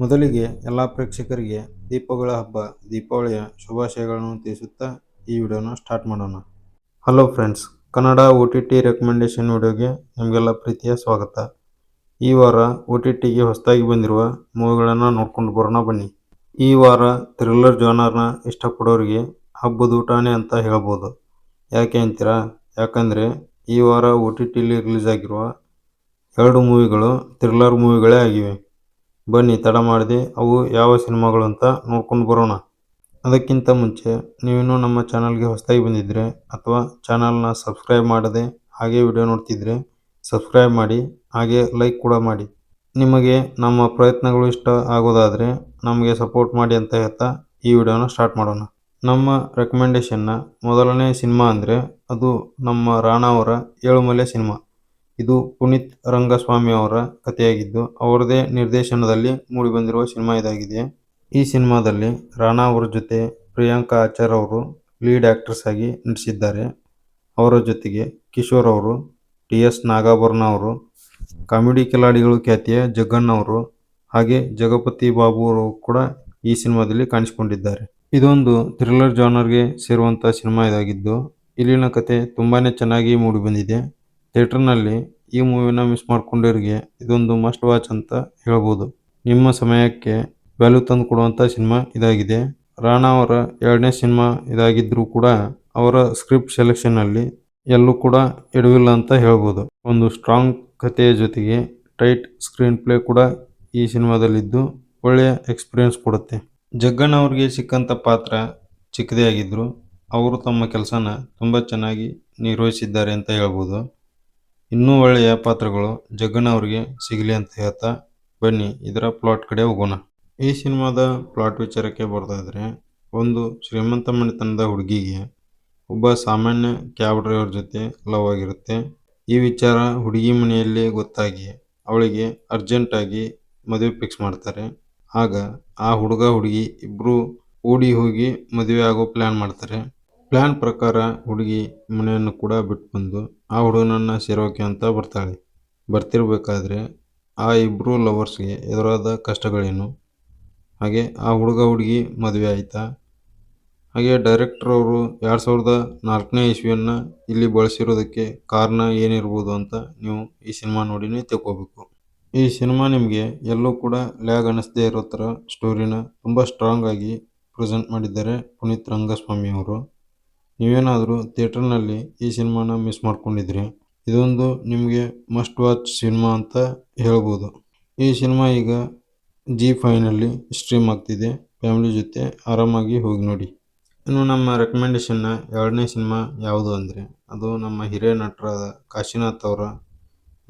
ಮೊದಲಿಗೆ ಎಲ್ಲ ಪ್ರೇಕ್ಷಕರಿಗೆ ದೀಪಗಳ ಹಬ್ಬ ದೀಪಾವಳಿಯ ಶುಭಾಶಯಗಳನ್ನು ತಿಳಿಸುತ್ತಾ ಈ ವಿಡಿಯೋನ ಸ್ಟಾರ್ಟ್ ಮಾಡೋಣ. Hello friends, Kannada OTT recommendation ವಿಡಿಯೋಗೆ ನಿಮಗೆಲ್ಲ ಪ್ರೀತಿಯ ಸ್ವಾಗತ. ಈ ವಾರ OTTಗೆ ಹೊಸದಾಗಿ ಬಂದಿರುವ ಮೂವಿಗಳನ್ನು ನೋಡ್ಕೊಂಡು ಬರೋಣ ಬನ್ನಿ. ಈ ವಾರ ಥ್ರಿಲ್ಲರ್ ಜಾನರ್ನ ಇಷ್ಟಪಡೋರಿಗೆ ಹಬ್ಬದೂಟಾನೆ ಅಂತ ಹೇಳ್ಬೋದು. ಯಾಕೆ ಅಂತೀರಾ? ಯಾಕಂದರೆ ಈ ವಾರ OTTಲಿ ರಿಲೀಸ್ ಆಗಿರುವ 2 ಮೂವಿಗಳು ಥ್ರಿಲ್ಲರ್ ಮೂವಿಗಳೇ ಆಗಿವೆ. ಬನ್ನಿ ತಡ ಮಾಡದೆ ಅವು ಯಾವ ಸಿನಿಮಾಗಳು ಅಂತ ನೋಡ್ಕೊಂಡು ಬರೋಣ. ಅದಕ್ಕಿಂತ ಮುಂಚೆ ನೀವಿನ್ನೂ ನಮ್ಮ ಚಾನಲ್ಗೆ ಹೊಸದಾಗಿ ಬಂದಿದ್ದರೆ ಅಥವಾ ಚಾನಲ್ನ ಸಬ್ಸ್ಕ್ರೈಬ್ ಮಾಡದೆ ಹಾಗೆ ವಿಡಿಯೋ ನೋಡ್ತಿದ್ರೆ ಸಬ್ಸ್ಕ್ರೈಬ್ ಮಾಡಿ, ಹಾಗೆ ಲೈಕ್ ಕೂಡ ಮಾಡಿ. ನಿಮಗೆ ನಮ್ಮ ಪ್ರಯತ್ನಗಳು ಇಷ್ಟ ಆಗೋದಾದರೆ ನಮಗೆ ಸಪೋರ್ಟ್ ಮಾಡಿ ಅಂತ ಹೇಳ್ತಾ ಈ ವಿಡಿಯೋನ ಸ್ಟಾರ್ಟ್ ಮಾಡೋಣ. ನಮ್ಮ ರೆಕಮೆಂಡೇಶನ್ನ ಮೊದಲನೇ ಸಿನಿಮಾ ಅಂದರೆ ಅದು ನಮ್ಮ ರಾಣಾ ಅವರ ಏಳುಮಲೆ ಸಿನಿಮಾ. ಇದು ಪುನೀತ್ ರಂಗಸ್ವಾಮಿ ಅವರ ಕಥೆಯಾಗಿದ್ದು ಅವರದೇ ನಿರ್ದೇಶನದಲ್ಲಿ ಮೂಡಿಬಂದಿರುವ ಸಿನಿಮಾ ಇದಾಗಿದೆ. ಈ ಸಿನಿಮಾದಲ್ಲಿ ರಾಣಾ ಅವರ ಜೊತೆ ಪ್ರಿಯಾಂಕಾ ಆಚಾರ್ ಅವರು ಲೀಡ್ ಆಕ್ಟ್ರೆಸ್ ಆಗಿ ನಟಿಸಿದ್ದಾರೆ. ಅವರ ಜೊತೆಗೆ ಕಿಶೋರ್ ಅವರು, TS ನಾಗಾಭರಣ ಅವರು, ಕಾಮಿಡಿ ಕಿಲಾಡಿಗಳು ಖ್ಯಾತಿಯ ಜಗ್ಗಣ್ಣ ಅವರು, ಹಾಗೆ ಜಗಪತಿ ಬಾಬು ಅವರು ಕೂಡ ಈ ಸಿನಿಮಾದಲ್ಲಿ ಕಾಣಿಸಿಕೊಂಡಿದ್ದಾರೆ. ಇದೊಂದು ಥ್ರಿಲ್ಲರ್ ಜಾನರ್ಗೆ ಸೇರುವಂಥ ಸಿನಿಮಾ ಇದಾಗಿದ್ದು ಇಲ್ಲಿನ ಕತೆ ತುಂಬಾನೇ ಚೆನ್ನಾಗಿ ಮೂಡಿಬಂದಿದೆ. ಥಿಯೇಟರ್ನಲ್ಲಿ ಈ ಮೂವಿನ ಮಿಸ್ ಮಾಡ್ಕೊಂಡಿರೋರಿಗೆ ಇದೊಂದು ಮಸ್ಟ್ ವಾಚ್ ಅಂತ ಹೇಳ್ಬೋದು. ನಿಮ್ಮ ಸಮಯಕ್ಕೆ ವ್ಯಾಲ್ಯೂ ತಂದು ಕೊಡುವಂಥ ಸಿನಿಮಾ ಇದಾಗಿದೆ. ರಾಣಾ ಅವರ 2ನೇ ಸಿನಿಮಾ ಇದಾಗಿದ್ರೂ ಕೂಡ ಅವರ ಸ್ಕ್ರಿಪ್ಟ್ ಸೆಲೆಕ್ಷನ್ನಲ್ಲಿ ಎಲ್ಲೂ ಕೂಡ ಎಡವಿಲ್ಲ ಅಂತ ಹೇಳ್ಬೋದು. ಒಂದು ಸ್ಟ್ರಾಂಗ್ ಕಥೆಯ ಜೊತೆಗೆ ಟೈಟ್ ಸ್ಕ್ರೀನ್ ಪ್ಲೇ ಕೂಡ ಈ ಸಿನಿಮಾದಲ್ಲಿದ್ದು ಒಳ್ಳೆಯ ಎಕ್ಸ್ಪೀರಿಯನ್ಸ್ ಕೊಡುತ್ತೆ. ಜಗ್ಗಣ್ಣ ಅವ್ರಿಗೆ ಸಿಕ್ಕಂಥ ಪಾತ್ರ ಚಿಕ್ಕದೇ ಆಗಿದ್ರು ಅವರು ತಮ್ಮ ಕೆಲಸನ ತುಂಬ ಚೆನ್ನಾಗಿ ನಿರ್ವಹಿಸಿದ್ದಾರೆ ಅಂತ ಹೇಳ್ಬೋದು. ಇನ್ನೂ ಒಳ್ಳೆಯ ಪಾತ್ರಗಳು ಜಗ್ಗಣ್ಣ ಅವರಿಗೆ ಸಿಗಲಿ ಅಂತ ಹೇಳ್ತಾ ಬನ್ನಿ ಇದರ ಪ್ಲಾಟ್ ಕಡೆ ಹೋಗೋಣ. ಈ ಸಿನಿಮಾದ ಪ್ಲಾಟ್ ವಿಚಾರಕ್ಕೆ ಬರೋದಾದರೆ, ಒಂದು ಶ್ರೀಮಂತ ಮನೆತನದ ಹುಡುಗಿಗೆ ಒಬ್ಬ ಸಾಮಾನ್ಯ ಕ್ಯಾಬ್ ಡ್ರೈವರ್ ಜೊತೆ ಲವ್ ಆಗಿರುತ್ತೆ. ಈ ವಿಚಾರ ಹುಡುಗಿ ಮನೆಯಲ್ಲಿ ಗೊತ್ತಾಗಿ ಅವಳಿಗೆ ಅರ್ಜೆಂಟಾಗಿ ಮದುವೆ ಫಿಕ್ಸ್ ಮಾಡ್ತಾರೆ. ಆಗ ಆ ಹುಡುಗ ಹುಡುಗಿ ಇಬ್ಬರು ಓಡಿ ಹೋಗಿ ಮದುವೆ ಆಗೋ ಪ್ಲ್ಯಾನ್ ಮಾಡ್ತಾರೆ. ಪ್ಲ್ಯಾನ್ ಪ್ರಕಾರ ಹುಡುಗಿ ಮನೆಯನ್ನು ಕೂಡ ಬಿಟ್ಟು ಬಂದು ಆ ಹುಡುಗನನ್ನು ಸೇರೋಕೆ ಅಂತ ಬರ್ತಾಳೆ. ಬರ್ತಿರ್ಬೇಕಾದ್ರೆ ಆ ಇಬ್ಬರು ಲವರ್ಸ್ಗೆ ಎದುರಾದ ಕಷ್ಟಗಳೇನು, ಹಾಗೆ ಆ ಹುಡುಗ ಹುಡುಗಿ ಮದುವೆ ಆಯಿತಾ, ಹಾಗೆ ಡೈರೆಕ್ಟರ್ ಅವರು 2004ನೇ ಇಸ್ವಿಯನ್ನು ಇಲ್ಲಿ ಬಳಸಿರೋದಕ್ಕೆ ಕಾರಣ ಏನಿರ್ಬೋದು ಅಂತ ನೀವು ಈ ಸಿನಿಮಾ ನೋಡಿನೇ ತಿಳ್ಕೊಬೇಕು. ಈ ಸಿನಿಮಾ ನಿಮಗೆ ಎಲ್ಲೂ ಕೂಡ ಲ್ಯಾಗ್ ಅನ್ನಿಸದೇ ಇರೋ ಥರ ಸ್ಟೋರಿನ ತುಂಬ ಸ್ಟ್ರಾಂಗ್ ಆಗಿ ಪ್ರೆಸೆಂಟ್ ಮಾಡಿದ್ದಾರೆ ಪುನೀತ್ ರಂಗಸ್ವಾಮಿ ಅವರು. ನೀವೇನಾದರೂ ಥಿಯೇಟರ್ನಲ್ಲಿ ಈ ಸಿನಿಮಾನ ಮಿಸ್ ಮಾಡ್ಕೊಂಡಿದ್ರೆ ಇದೊಂದು ನಿಮಗೆ ಮಸ್ಟ್ ವಾಚ್ ಸಿನಿಮಾ ಅಂತ ಹೇಳ್ಬೋದು. ಈ ಸಿನಿಮಾ ಈಗ Zee5ನಲ್ಲಿ ಸ್ಟ್ರೀಮ್ ಆಗ್ತಿದೆ. ಫ್ಯಾಮಿಲಿ ಜೊತೆ ಆರಾಮಾಗಿ ಹೋಗಿ ನೋಡಿ. ಇನ್ನು ನಮ್ಮ ರೆಕಮೆಂಡೇಶನ್ನ 2ನೇ ಸಿನಿಮಾ ಯಾವುದು ಅಂದರೆ ಅದು ನಮ್ಮ ಹಿರಿಯ ನಟರಾದ ಕಾಶಿನಾಥ್ ಅವರ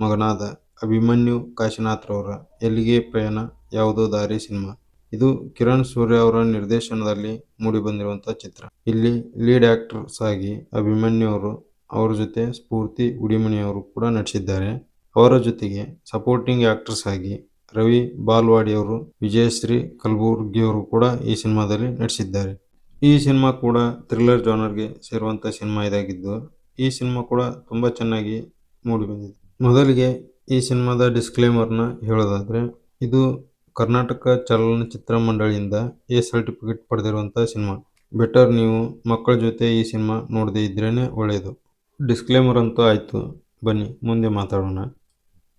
ಮಗನಾದ ಅಭಿಮನ್ಯು ಕಾಶಿನಾಥ್ರವರ ಎಲ್ಲಿಗೆ ಪ್ರಯಾಣ ಯಾವುದೋ ದಾರಿ ಸಿನಿಮಾ. ಇದು ಕಿರಣ್ ಸೂರ್ಯ ಅವರ ನಿರ್ದೇಶನದಲ್ಲಿ ಮೂಡಿಬಂದಿರುವಂಥ ಚಿತ್ರ. ಇಲ್ಲಿ ಲೀಡ್ ಆಕ್ಟರ್ಸ್ ಆಗಿ ಅಭಿಮನ್ಯು ಅವರು, ಅವರ ಜೊತೆ ಸ್ಫೂರ್ತಿ ಉಡಿಮನಿ ಅವರು ಕೂಡ ನಟಿಸಿದ್ದಾರೆ. ಅವರ ಜೊತೆಗೆ ಸಪೋರ್ಟಿಂಗ್ ಆಕ್ಟರ್ಸ್ ಆಗಿ ರವಿ ಬಾಲ್ವಾಡಿ ಅವರು, ವಿಜಯಶ್ರೀ ಕಲಬುರ್ಗಿ ಅವರು ಕೂಡ ಈ ಸಿನಿಮಾದಲ್ಲಿ ನಟಿಸಿದ್ದಾರೆ. ಈ ಸಿನಿಮಾ ಕೂಡ ಥ್ರಿಲ್ಲರ್ ಜಾನರ್ಗೆ ಸೇರುವಂಥ ಸಿನಿಮಾ ಇದಾಗಿದ್ದು ಈ ಸಿನಿಮಾ ಕೂಡ ತುಂಬ ಚೆನ್ನಾಗಿ ಮೂಡಿಬಂದಿದೆ. ಮೊದಲಿಗೆ ಈ ಸಿನಿಮಾದ ಡಿಸ್ಕ್ಲೇಮರ್ನ ಹೇಳೋದಾದರೆ, ಇದು ಕರ್ನಾಟಕ ಚಲನಚಿತ್ರ ಮಂಡಳಿಯಿಂದ A ಸರ್ಟಿಫಿಕೇಟ್ ಪಡೆದಿರುವಂಥ ಸಿನಿಮಾ. ಬೆಟರ್ ನೀವು ಮಕ್ಕಳ ಜೊತೆ ಈ ಸಿನಿಮಾ ನೋಡದೇ ಇದ್ರೇ ಒಳ್ಳೆಯದು. ಡಿಸ್ಕ್ಲೇಮರ್ ಅಂತೂ ಆಯಿತು, ಬನ್ನಿ ಮುಂದೆ ಮಾತಾಡೋಣ.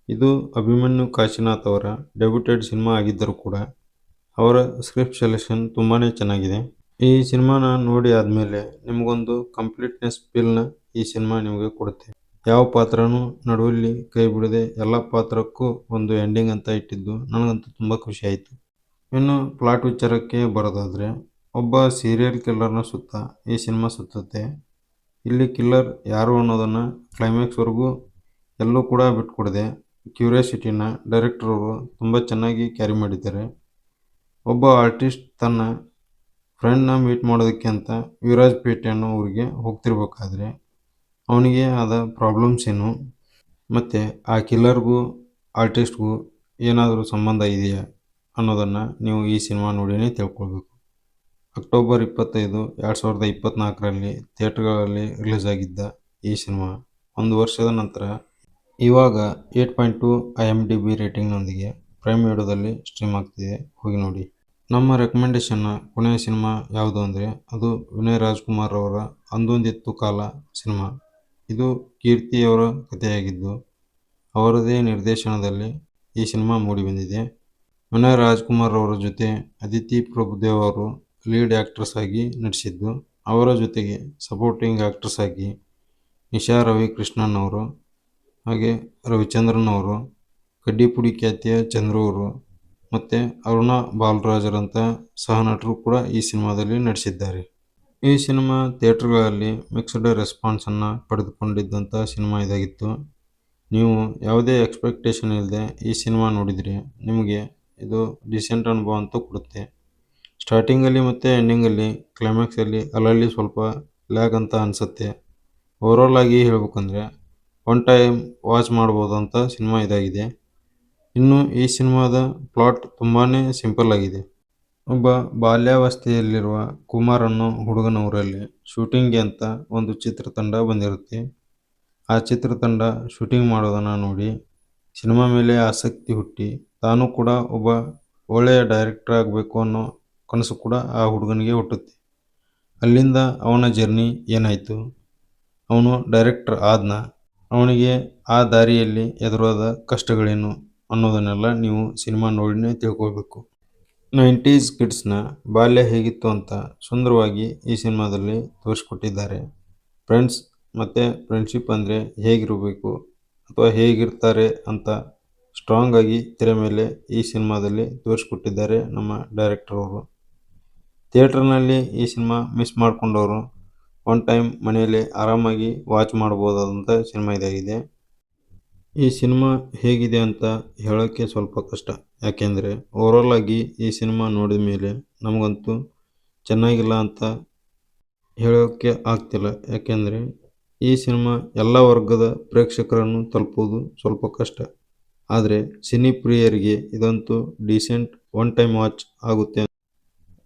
ಇದು ಅಭಿಮನ್ಯು ಕಾಶಿನಾಥ್ ಅವರ ಡೆಬ್ಯೂಟೆಡ್ ಸಿನಿಮಾ ಆಗಿದ್ದರೂ ಕೂಡ ಅವರ ಸ್ಕ್ರಿಪ್ಟ್ ಸೆಲೆಕ್ಷನ್ ತುಂಬಾ ಚೆನ್ನಾಗಿದೆ. ಈ ಸಿನಿಮಾನ ನೋಡಿ ಆದಮೇಲೆ ನಿಮಗೊಂದು ಕಂಪ್ಲೀಟ್ನೆಸ್ ಫೀಲ್ನ ಈ ಸಿನಿಮಾ ನಿಮಗೆ ಕೊಡುತ್ತೆ. ಯಾವ ಪಾತ್ರನೂ ನಡುವಲ್ಲಿ ಕೈ ಬಿಡದೆ ಎಲ್ಲ ಪಾತ್ರಕ್ಕೂ ಒಂದು ಎಂಡಿಂಗ್ ಅಂತ ಇಟ್ಟಿದ್ದು ನನಗಂತೂ ತುಂಬ ಖುಷಿ ಆಯಿತು. ಇನ್ನು ಪ್ಲಾಟ್ ವಿಚಾರಕ್ಕೆ ಬರೋದಾದರೆ, ಒಬ್ಬ ಸೀರಿಯಲ್ ಕಿಲ್ಲರ್ನ ಸುತ್ತ ಈ ಸಿನಿಮಾ ಸುತ್ತುತ್ತೆ. ಇಲ್ಲಿ ಕಿಲ್ಲರ್ ಯಾರು ಅನ್ನೋದನ್ನು ಕ್ಲೈಮ್ಯಾಕ್ಸ್ವರೆಗೂ ಎಲ್ಲೂ ಕೂಡ ಬಿಟ್ಕೊಡದೆ ಕ್ಯೂರಿಯಾಸಿಟಿನ ಡೈರೆಕ್ಟರ್ ಅವರು ತುಂಬ ಚೆನ್ನಾಗಿ ಕ್ಯಾರಿ ಮಾಡಿದ್ದಾರೆ. ಒಬ್ಬ ಆರ್ಟಿಸ್ಟ್ ತನ್ನ ಫ್ರೆಂಡ್ನ ಮೀಟ್ ಮಾಡೋದಕ್ಕೆ ಅಂತ ವಿರಾಜಪೇಟೆ ಅನ್ನೋ ಊರಿಗೆ ಹೋಗ್ತಿರ್ಬೇಕಾದ್ರೆ ಅವನಿಗೆ ಆದ ಪ್ರಾಬ್ಲಮ್ಸ್ ಏನು, ಮತ್ತು ಆ ಕಿಲ್ಲರ್ಗೂ ಆರ್ಟಿಸ್ಟ್ಗೂ ಏನಾದರೂ ಸಂಬಂಧ ಇದೆಯಾ ಅನ್ನೋದನ್ನು ನೀವು ಈ ಸಿನಿಮಾ ನೋಡಿನೇ ತಿಳ್ಕೊಳ್ಬೇಕು. ಅಕ್ಟೋಬರ್ 25, 2024ರಲ್ಲಿ ಥಿಯೇಟರ್ಗಳಲ್ಲಿ ರಿಲೀಸ್ ಆಗಿದ್ದ ಈ ಸಿನಿಮಾ 1 ವರ್ಷದ ನಂತರ ಇವಾಗ 8.2 IMDb ರೇಟಿಂಗ್ನೊಂದಿಗೆ ಪ್ರೈಮ್ ವಿಡಿಯೋದಲ್ಲಿ ಸ್ಟ್ರೀಮ್ ಆಗ್ತಿದೆ, ಹೋಗಿ ನೋಡಿ. ನಮ್ಮ ರೆಕಮೆಂಡೇಶನ್ನ ಕೊನೆಯ ಸಿನಿಮಾ ಯಾವುದು ಅಂದರೆ ಅದು ವಿನಯ್ ರಾಜ್ಕುಮಾರ್ ಅವರ ಅಂದೊಂದಿತ್ತು ಕಾಲ ಸಿನಿಮಾ. ಇದು ಕೀರ್ತಿಯವರ ಕಥೆಯಾಗಿದ್ದು ಅವರದೇ ನಿರ್ದೇಶನದಲ್ಲಿ ಈ ಸಿನಿಮಾ ಮೂಡಿಬಂದಿದೆ. ವಿನಯ್ ರಾಜ್ಕುಮಾರ್ ಅವರ ಜೊತೆ ಅದಿತಿ ಪ್ರಭುದೇವ್ ಅವರು ಲೀಡ್ ಆ್ಯಕ್ಟ್ರೆಸ್ ಆಗಿ ನಟಿಸಿದ್ದು, ಅವರ ಜೊತೆಗೆ ಸಪೋರ್ಟಿಂಗ್ ಆ್ಯಕ್ಟ್ರೆಸ್ ಆಗಿ ನಿಶಾ ರವಿಕೃಷ್ಣನ್ ಅವರು, ಹಾಗೆ ರವಿಚಂದ್ರನ್ ಅವರು, ಕಡ್ಡಿಪುಡಿ ಖ್ಯಾತಿಯ ಚಂದ್ರು ಅವರು ಮತ್ತು ಅರುಣಾ ಬಾಲರಾಜರಂಥ ಸಹನಟರು ಕೂಡ ಈ ಸಿನಿಮಾದಲ್ಲಿ ನಟಿಸಿದ್ದಾರೆ. ಈ ಸಿನಿಮಾ ಥಿಯೇಟರ್ಗಳಲ್ಲಿ ಮಿಕ್ಸ್ಡ್ ರೆಸ್ಪಾನ್ಸನ್ನು ಪಡೆದುಕೊಂಡಿದ್ದಂಥ ಸಿನಿಮಾ ಇದಾಗಿತ್ತು. ನೀವು ಯಾವುದೇ ಎಕ್ಸ್ಪೆಕ್ಟೇಷನ್ ಇಲ್ಲದೆ ಈ ಸಿನಿಮಾ ನೋಡಿದರೆ ನಿಮಗೆ ಇದು ಡಿಸೆಂಟ್ ಅನುಭವ ಅಂತೂ ಕೊಡುತ್ತೆ. ಸ್ಟಾರ್ಟಿಂಗಲ್ಲಿ ಮತ್ತು ಎಂಡಿಂಗಲ್ಲಿ ಕ್ಲೈಮ್ಯಾಕ್ಸಲ್ಲಿ ಅಲ್ಲಲ್ಲಿ ಸ್ವಲ್ಪ ಲ್ಯಾಗ್ ಅಂತ ಅನಿಸುತ್ತೆ. ಓವರಾಲ್ ಆಗಿ ಹೇಳ್ಬೇಕಂದ್ರೆ ಒನ್ ಟೈಮ್ ವಾಚ್ ಮಾಡ್ಬೋದಂಥ ಸಿನಿಮಾ ಇದಾಗಿದೆ. ಇನ್ನು ಈ ಸಿನಿಮಾದ ಪ್ಲಾಟ್ ತುಂಬಾ ಸಿಂಪಲ್ ಆಗಿದೆ. ಒಬ್ಬ ಬಾಲ್ಯಾವಸ್ಥೆಯಲ್ಲಿರುವ ಕುಮಾರ್ ಅನ್ನೋ ಹುಡುಗನ ಊರಲ್ಲಿ ಶೂಟಿಂಗ್ಗೆ ಅಂತ ಒಂದು ಚಿತ್ರತಂಡ ಬಂದಿರುತ್ತೆ. ಆ ಚಿತ್ರತಂಡ ಶೂಟಿಂಗ್ ಮಾಡೋದನ್ನು ನೋಡಿ ಸಿನಿಮಾ ಮೇಲೆ ಆಸಕ್ತಿ ಹುಟ್ಟಿ ತಾನು ಕೂಡ ಒಬ್ಬ ಒಳ್ಳೆಯ ಡೈರೆಕ್ಟರ್ ಆಗಬೇಕು ಅನ್ನೋ ಕನಸು ಕೂಡ ಆ ಹುಡುಗನಿಗೆ ಹುಟ್ಟುತ್ತೆ. ಅಲ್ಲಿಂದ ಅವನ ಜರ್ನಿ ಏನಾಯಿತು, ಅವನು ಡೈರೆಕ್ಟರ್ ಆದ್ನ, ಅವನಿಗೆ ಆ ದಾರಿಯಲ್ಲಿ ಎದುರಾದ ಕಷ್ಟಗಳೇನು ಅನ್ನೋದನ್ನೆಲ್ಲ ನೀವು ಸಿನಿಮಾ ನೋಡಿನೇ ತಿಳ್ಕೊಳ್ಬೇಕು. 90s ಕಿಡ್ಸ್ನ ಬಾಲ್ಯ ಹೇಗಿತ್ತು ಅಂತ ಸುಂದರವಾಗಿ ಈ ಸಿನಿಮಾದಲ್ಲಿ ತೋರಿಸ್ಕೊಟ್ಟಿದ್ದಾರೆ. ಫ್ರೆಂಡ್ಸ್ ಮತ್ತು ಫ್ರೆಂಡ್ಶಿಪ್ ಅಂದರೆ ಹೇಗಿರಬೇಕು ಅಥವಾ ಹೇಗಿರ್ತಾರೆ ಅಂತ ಸ್ಟ್ರಾಂಗ್ ಆಗಿ ತೆರೆ ಮೇಲೆ ಈ ಸಿನಿಮಾದಲ್ಲಿ ತೋರಿಸ್ಕೊಟ್ಟಿದ್ದಾರೆ ನಮ್ಮ ಡೈರೆಕ್ಟರ್ ಅವರು. ಥಿಯೇಟರ್ನಲ್ಲಿ ಈ ಸಿನಿಮಾ ಮಿಸ್ ಮಾಡಿಕೊಂಡವರು ಒನ್ ಟೈಮ್ ಮನೆಯಲ್ಲಿ ಆರಾಮಾಗಿ ವಾಚ್ ಮಾಡ್ಬೋದಾದಂಥ ಸಿನಿಮಾ ಇದಾಗಿದೆ. ಈ ಸಿನಿಮಾ ಹೇಗಿದೆ ಅಂತ ಹೇಳೋಕ್ಕೆ ಸ್ವಲ್ಪ ಕಷ್ಟ, ಯಾಕೆಂದರೆ ಓವರಾಲ್ ಆಗಿ ಈ ಸಿನಿಮಾ ನೋಡಿದ ಮೇಲೆ ನಮಗಂತೂ ಚೆನ್ನಾಗಿಲ್ಲ ಅಂತ ಹೇಳೋಕ್ಕೆ ಆಗ್ತಿಲ್ಲ. ಯಾಕೆಂದರೆ ಈ ಸಿನಿಮಾ ಎಲ್ಲ ವರ್ಗದ ಪ್ರೇಕ್ಷಕರನ್ನು ತಲುಪೋದು ಸ್ವಲ್ಪ ಕಷ್ಟ. ಆದರೆ ಸಿನಿ ಪ್ರಿಯರಿಗೆ ಇದಂತೂ ಡೀಸೆಂಟ್ ಒನ್ ಟೈಮ್ ವಾಚ್ ಆಗುತ್ತೆ.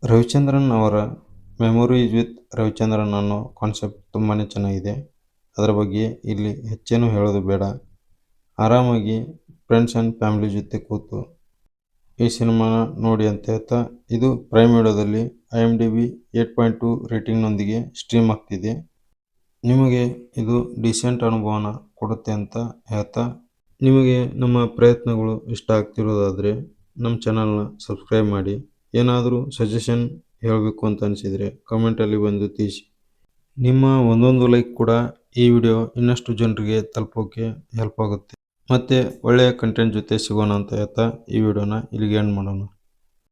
ರವಿಚಂದ್ರನ್ ಅವರ ಮೆಮೊರೀಸ್ ವಿತ್ ರವಿಚಂದ್ರನ್ ಅನ್ನೋ ಕಾನ್ಸೆಪ್ಟ್ ತುಂಬಾ ಚೆನ್ನಾಗಿದೆ. ಅದರ ಬಗ್ಗೆ ಇಲ್ಲಿ ಹೆಚ್ಚೇನು ಹೇಳೋದು ಬೇಡ. ಆರಾಮಾಗಿ ಫ್ರೆಂಡ್ಸ್ ಆ್ಯಂಡ್ ಫ್ಯಾಮಿಲಿ ಜೊತೆ ಕೂತು ಈ ಸಿನಿಮಾನ ನೋಡಿ ಅಂತ ಹೇಳ್ತಾ, ಇದು ಪ್ರೈಮ್ ವಿಡಿಯೋದಲ್ಲಿ IMDb 8.2 ರೇಟಿಂಗ್ನೊಂದಿಗೆ ಸ್ಟ್ರೀಮ್ ಆಗ್ತಿದೆ. ನಿಮಗೆ ಇದು ಡೀಸೆಂಟ್ ಅನುಭವನ ಕೊಡುತ್ತೆ ಅಂತ ಹೇಳ್ತಾ, ನಿಮಗೆ ನಮ್ಮ ಪ್ರಯತ್ನಗಳು ಇಷ್ಟ ಆಗ್ತಿರೋದಾದರೆ ನಮ್ಮ ಚಾನಲ್ನ ಸಬ್ಸ್ಕ್ರೈಬ್ ಮಾಡಿ. ಏನಾದರೂ ಸಜೆಷನ್ ಹೇಳಬೇಕು ಅಂತ ಅನಿಸಿದರೆ ಕಮೆಂಟಲ್ಲಿ ಬಂದು ತಿಳಿಸಿ. ನಿಮ್ಮ ಒಂದೊಂದು ಲೈಕ್ ಕೂಡ ಈ ವಿಡಿಯೋ ಇನ್ನಷ್ಟು ಜನರಿಗೆ ತಲುಪೋಕ್ಕೆ ಹೆಲ್ಪ್ ಆಗುತ್ತೆ. ಮತ್ತು ಒಳ್ಳೆಯ ಕಂಟೆಂಟ್ ಜೊತೆ ಸಿಗೋಣ ಅಂತ ಹೇಳ್ತಾ ಈ ವಿಡಿಯೋನ ಇಲ್ಲಿಗೆ ಎಂಡ್ ಮಾಡೋಣ.